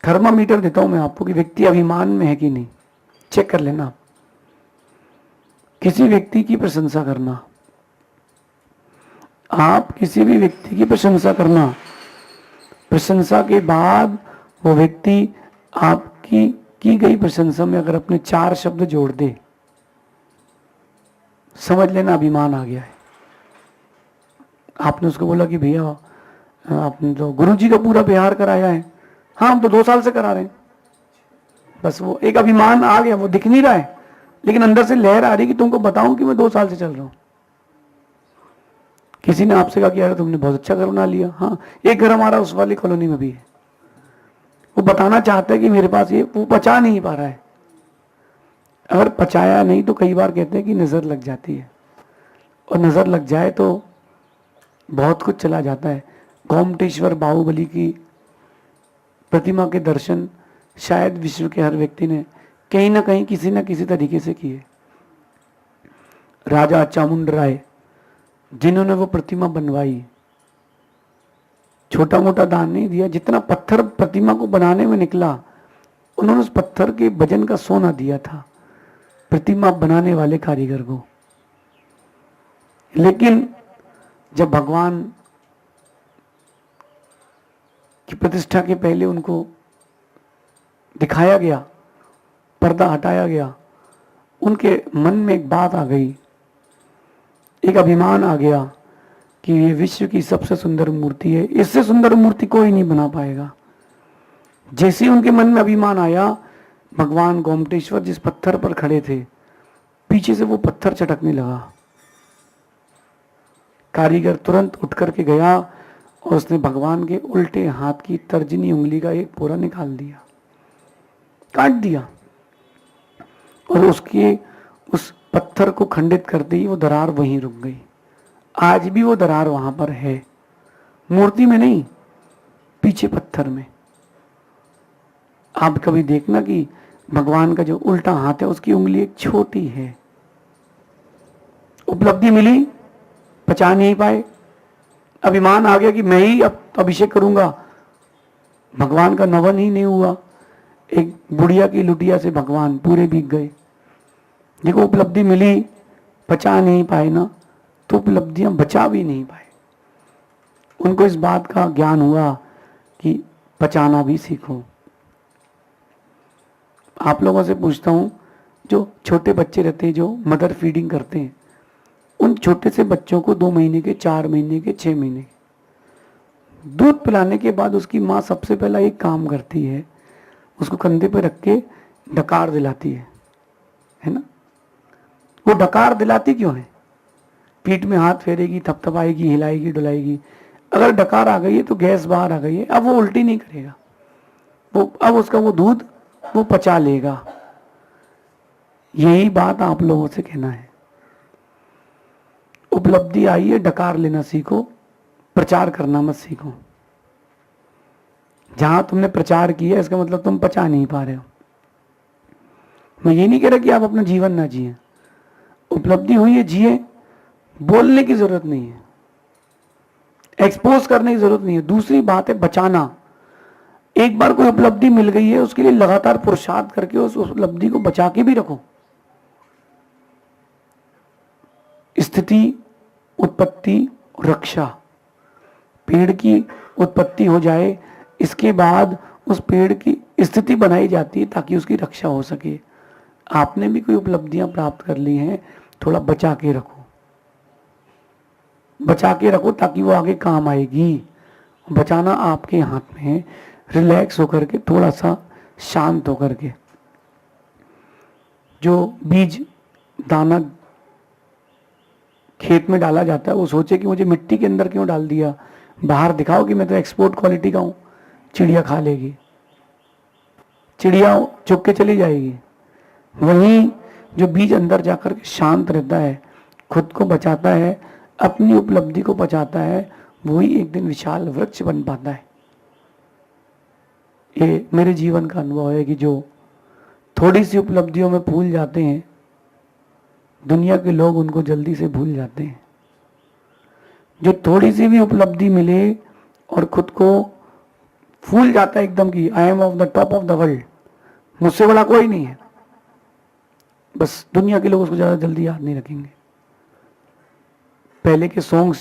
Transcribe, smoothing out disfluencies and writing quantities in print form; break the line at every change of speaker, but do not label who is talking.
Thermometer देता हूं मैं आपको कि व्यक्ति अभिमान में है कि नहीं, चेक कर लेना। किसी व्यक्ति की प्रशंसा करना, आप किसी भी व्यक्ति की प्रशंसा करना, प्रशंसा के बाद वो व्यक्ति आपकी की गई प्रशंसा में अगर अपने 4 शब्द जोड़ दे, समझ लेना अभिमान आ गया है। आपने उसको बोला कि भैया आपने तो गुरु जी का पूरा बिहार कराया है, हाँ हम तो 2 साल से करा रहे हैं, बस वो एक अभिमान आ गया, वो दिख नहीं रहा है लेकिन अंदर से लहर आ रही कि तुमको बताऊं कि मैं 2 साल से चल रहा हूं। किसी ने आपसे कहा कि यार तुमने बहुत अच्छा घर बना लिया, हाँ एक घर हमारा उस वाली कॉलोनी में भी है। वो बताना चाहता है कि मेरे पास ये, वो पचा नहीं पा रहा है। अगर पचाया नहीं तो कई बार कहते हैं कि नजर लग जाती है, और नजर लग जाए तो बहुत कुछ चला जाता है। गोमटेश्वर बाहुबली की प्रतिमा के दर्शन शायद विश्व के हर व्यक्ति ने कहीं ना कहीं किसी न किसी तरीके से किए। राजा चामुंड राय जिन्होंने वो प्रतिमा बनवाई, छोटा मोटा दान नहीं दिया, जितना पत्थर प्रतिमा को बनाने में निकला उन्होंने उस पत्थर के वजन का सोना दिया था प्रतिमा बनाने वाले कारीगर को। लेकिन जब भगवान की प्रतिष्ठा के पहले उनको दिखाया गया, पर्दा हटाया गया, उनके मन में एक बात आ गई, एक अभिमान आ गया कि ये विश्व की सबसे सुंदर मूर्ति है, इससे सुंदर मूर्ति कोई नहीं बना पाएगा। जैसे ही उनके मन में अभिमान आया, भगवान गोमटेश्वर जिस पत्थर पर खड़े थे पीछे से वो पत्थर चटकने लगा। कारीगर तुरंत उठ करके गया और उसने भगवान के उल्टे हाथ की तर्जनी उंगली का एक पोरा निकाल दिया, काट दिया, और उसके उस पत्थर को खंडित करते ही वो दरार वहीं रुक गई। आज भी वो दरार वहां पर है, मूर्ति में नहीं, पीछे पत्थर में। आप कभी देखना कि भगवान का जो उल्टा हाथ है उसकी उंगली एक छोटी है। उपलब्धि मिली, पचा नहीं पाए, अभिमान आ गया कि मैं ही अब अभिषेक करूंगा, भगवान का नवन ही नहीं हुआ। एक बुढ़िया की लुटिया से भगवान पूरे भीग गए। देखो उपलब्धि मिली, पचा नहीं पाए ना, तो उपलब्धियां बचा भी नहीं पाए। उनको इस बात का ज्ञान हुआ कि पचाना भी सीखो। आप लोगों से पूछता हूं, जो छोटे बच्चे रहते हैं जो मदर फीडिंग करते हैं, उन छोटे से बच्चों को 2 महीने के, 4 महीने के, 6 महीने दूध पिलाने के बाद उसकी माँ सबसे पहला एक काम करती है, उसको कंधे पे रख के डकार दिलाती है ना। वो डकार दिलाती क्यों है? पीठ में हाथ फेरेगी, थपथपाएगी, हिलाएगी, डुलाएगी। अगर डकार आ गई है तो गैस बाहर आ गई है, अब वो उल्टी नहीं करेगा, वो अब उसका वो दूध वो पचा लेगा। यही बात आप लोगों से कहना है। उपलब्धि आई है, डकार लेना सीखो, प्रचार करना मत सीखो। जहां तुमने प्रचार किया इसका मतलब तुम पचा नहीं पा रहे हो। मैं ये नहीं कह रहा कि आप अपना जीवन ना जिए, उपलब्धि हुई है जिए, बोलने की जरूरत नहीं है, एक्सपोज करने की जरूरत नहीं है। दूसरी बात है बचाना। एक बार कोई उपलब्धि मिल गई है उसके लिए लगातार पुरुषार्थ करके उस उपलब्धि को बचा के भी रखो। स्थिति, उत्पत्ति, रक्षा। पेड़ की उत्पत्ति हो जाए, इसके बाद उस पेड़ की स्थिति बनाई जाती है ताकि उसकी रक्षा हो सके। आपने भी कोई उपलब्धियां प्राप्त कर ली हैं, थोड़ा बचा के रखो, बचा के रखो ताकि वो आगे काम आएगी। बचाना आपके हाथ में है। रिलैक्स होकर के, थोड़ा सा शांत होकर के। जो बीज दाना खेत में डाला जाता है वो सोचे कि मुझे मिट्टी के अंदर क्यों डाल दिया, बाहर दिखाओ कि मैं तो एक्सपोर्ट क्वालिटी का हूं, चिड़िया खा लेगी, चिड़िया चुप के चली जाएगी। वहीं जो बीज अंदर जाकर के शांत रहता है, खुद को बचाता है, अपनी उपलब्धि को बचाता है, वही एक दिन विशाल वृक्ष बन पाता है। ये मेरे जीवन का अनुभव है कि जो थोड़ी सी उपलब्धियों में भूल जाते हैं, दुनिया के लोग उनको जल्दी से भूल जाते हैं। जो थोड़ी सी भी उपलब्धि मिले और खुद को फूल जाता है एकदम की I am of the top of the world, मुझसे बड़ा कोई नहीं है। बस दुनिया के लोग उसको ज्यादा जल्दी याद नहीं रखेंगे। पहले के सॉन्ग्स